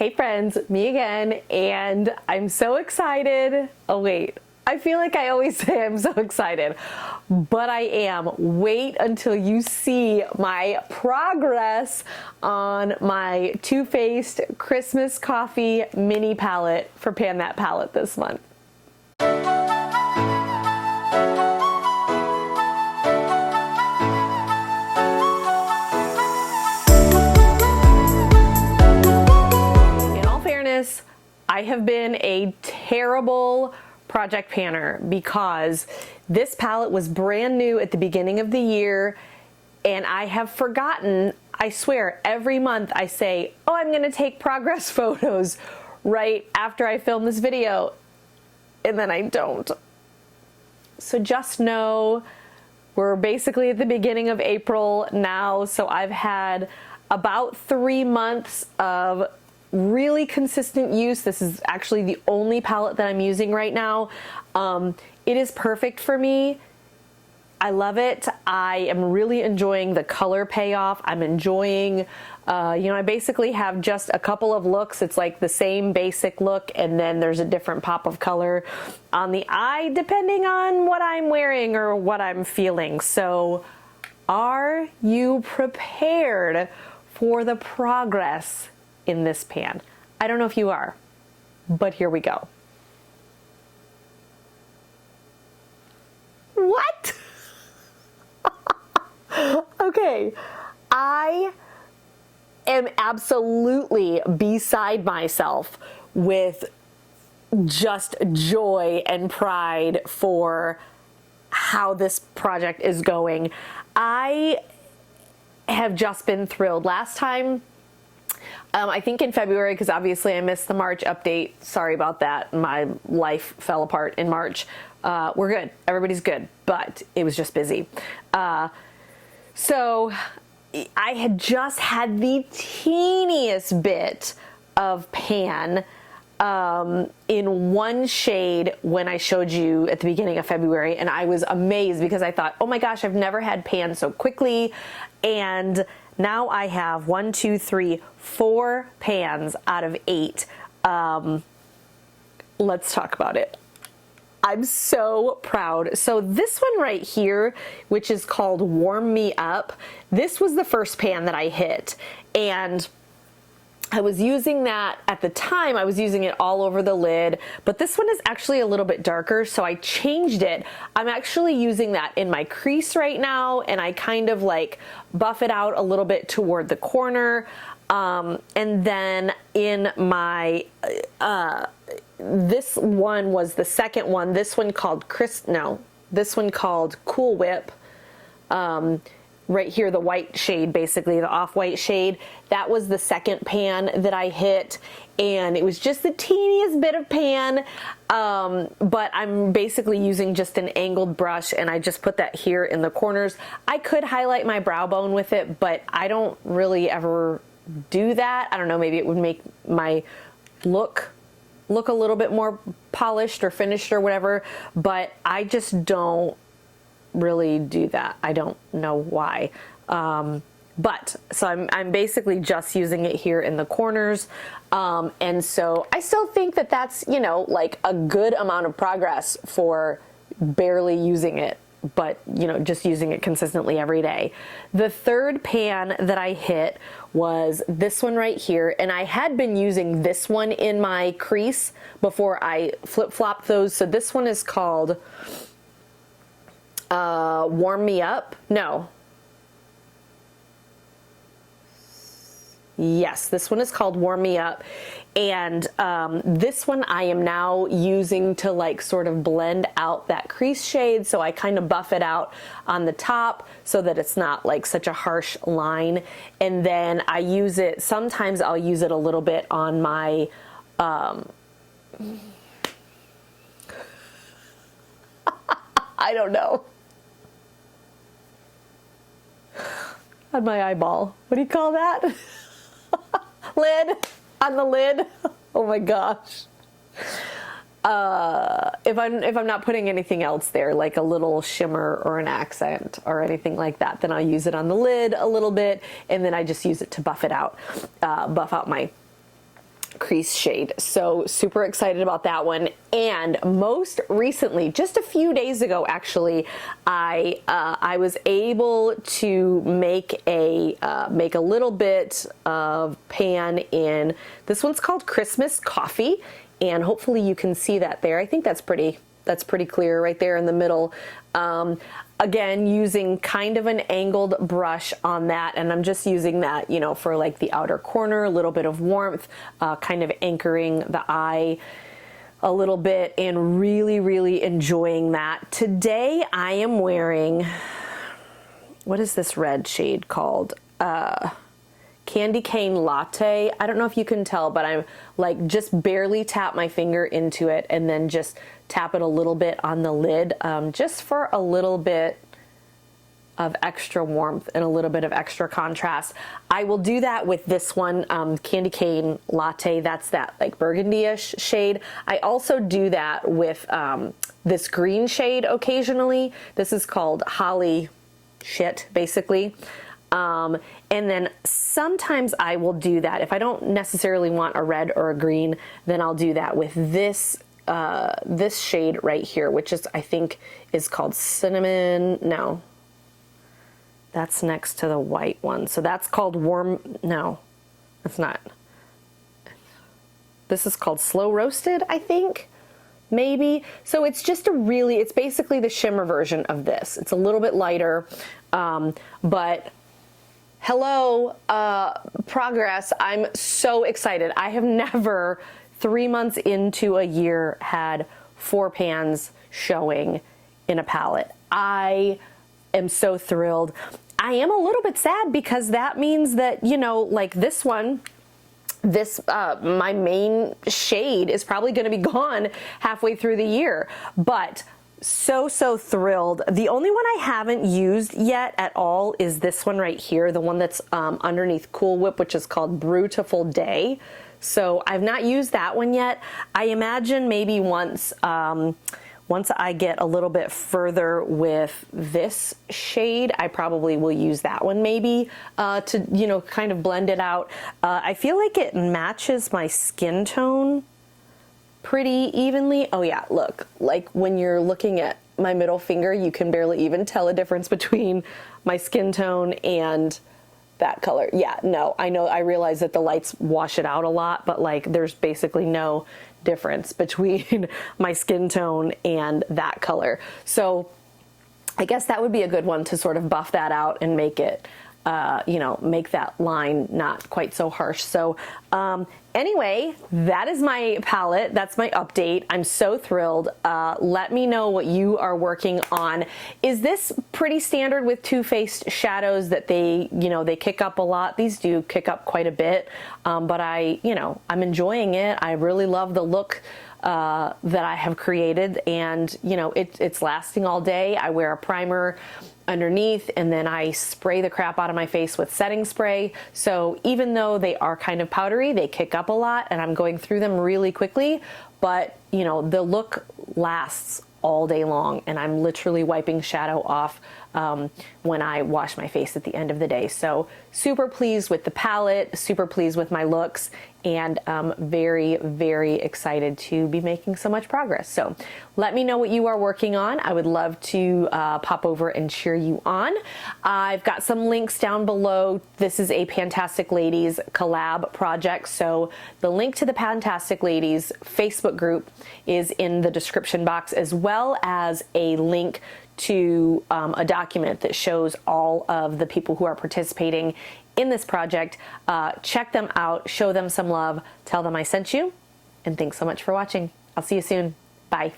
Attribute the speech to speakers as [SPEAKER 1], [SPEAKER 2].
[SPEAKER 1] Hey friends, me again, and I'm so excited. Oh wait, I feel like I always say I'm so excited, but I am. Wait until you see my progress on my Too Faced Christmas Coffee mini palette for Pan That Palette this month. I have been a terrible project panner because this palette was brand new at the beginning of the year and I have forgotten. I swear every month I say, oh, I'm gonna take progress photos right after I film this video, and then I don't. So just know we're basically at the beginning of April now, so I've had about 3 months of really consistent use. This is actually the only palette that I'm using right now. It is perfect for me. I love it. I am really enjoying the color payoff. I'm enjoying, I basically have just a couple of looks. It's like the same basic look, and then there's a different pop of color on the eye depending on what I'm wearing or what I'm feeling. So are you prepared for the progress in this pan? I don't know if you are, but here we go. What? Okay, I am absolutely beside myself with just joy and pride for how this project is going. I have just been thrilled. Last time, I think in February, because obviously I missed the March update. Sorry about that. My life fell apart in March. We're good. Everybody's good, but it was just busy. So I had just had the teeniest bit of pan in one shade when I showed you at the beginning of February, and I was amazed because I thought, oh my gosh, I've never had pan so quickly. And now I have 1, 2, 3, 4 pans out of 8. Let's talk about it. I'm so proud. So this one right here, which is called Warm Me Up, this was the first pan that I hit. And I was using that at the time. I was using it all over the lid, but this one is actually a little bit darker, so I changed it. I'm actually using that in my crease right now, and I kind of like buff it out a little bit toward the corner. And then in my, this one was the second one. This one called this one called Cool Whip. Right here, the white shade, basically the off-white shade, that was the second pan that I hit, and it was just the teeniest bit of pan, but I'm basically using just an angled brush, and I just put that here in the corners. I could highlight my brow bone with it, but I don't really ever do that. I don't know, maybe it would make my look a little bit more polished or finished or whatever, but I just don't really do that. I don't know why. But so I'm basically just using it here in the corners. And so I still think that that's, like a good amount of progress for barely using it, but just using it consistently every day. The third pan that I hit was this one right here, and I had been using this one in my crease before I flip-flopped those. So this one is called Warm Me Up. No. Yes, this one is called Warm Me Up. And this one I am now using to like sort of blend out that crease shade. So I kind of buff it out on the top so that it's not like such a harsh line. And then I use it, sometimes I'll use it a little bit on my, I don't know. On my eyeball. What do you call that? Lid. On the lid. Oh my gosh. If I'm not putting anything else there, like a little shimmer or an accent or anything like that, then I'll use it on the lid a little bit, and then I just use it to buff it out, buff out my crease shade. So super excited about that one. And most recently, just a few days ago actually, I was able to make a little bit of pan in, this one's called Christmas Coffee, and hopefully you can see that there. I think that's pretty clear right there in the middle. Again, using kind of an angled brush on that, and I'm just using that, you know, for like the outer corner, a little bit of warmth, kind of anchoring the eye a little bit, and really, really enjoying that. Today I am wearing, what is this red shade called? Candy Cane Latte. I don't know if you can tell, but I'm like just barely tap my finger into it and then just tap it a little bit on the lid, just for a little bit of extra warmth and a little bit of extra contrast. I will do that with this one, Candy Cane Latte. That's that like burgundy-ish shade. I also do that with this green shade occasionally. This is called Holly Shit, basically. And then sometimes I will do that. If I don't necessarily want a red or a green, then I'll do that with this this shade right here, which is, I think, is called Cinnamon. No, that's next to the white one. So that's called Warm. No, it's not. This is called Slow Roasted, I think. Maybe. So it's just it's basically the shimmer version of this. It's a little bit lighter, but hello, progress. I'm so excited. I have never, 3 months into a year, had 4 pans showing in a palette. I am so thrilled. I am a little bit sad because that means that, you know, like this one, my main shade is probably going to be gone halfway through the year, but so thrilled. The only one I haven't used yet at all is this one right here, the one that's underneath Cool Whip, which is called Beautiful Day. So I've not used that one yet. I imagine maybe once I get a little bit further with this shade, I probably will use that one maybe to, you know, kind of blend it out. I feel like it matches my skin tone pretty evenly. Oh yeah, look, like when you're looking at my middle finger, you can barely even tell a difference between my skin tone and that color. Yeah, no, I know, I realize that the lights wash it out a lot, but like there's basically no difference between my skin tone and that color. So I guess that would be a good one to sort of buff that out and make it, you know, make that line not quite so harsh. So anyway, that is my palette. That's my update. I'm so thrilled. Let me know what you are working on. Is this pretty standard with Too Faced shadows that they, you know, they kick up a lot? These do kick up quite a bit, but you know, I'm enjoying it. I really love the look that I have created, and you know, it's lasting all day. I wear a primer underneath, and then I spray the crap out of my face with setting spray. So even though they are kind of powdery, they kick up a lot, and I'm going through them really quickly, but you know, the look lasts all day long, and I'm literally wiping shadow off when I wash my face at the end of the day. So super pleased with the palette, super pleased with my looks, and very, very excited to be making so much progress. So let me know what you are working on. I would love to pop over and cheer you on. I've got some links down below. This is a Pantastic Ladies collab project, so the link to the Pantastic Ladies Facebook group is in the description box, as well as a link to a document that shows all of the people who are participating in this project. Check them out, show them some love, tell them I sent you, and thanks so much for watching. I'll see you soon. Bye.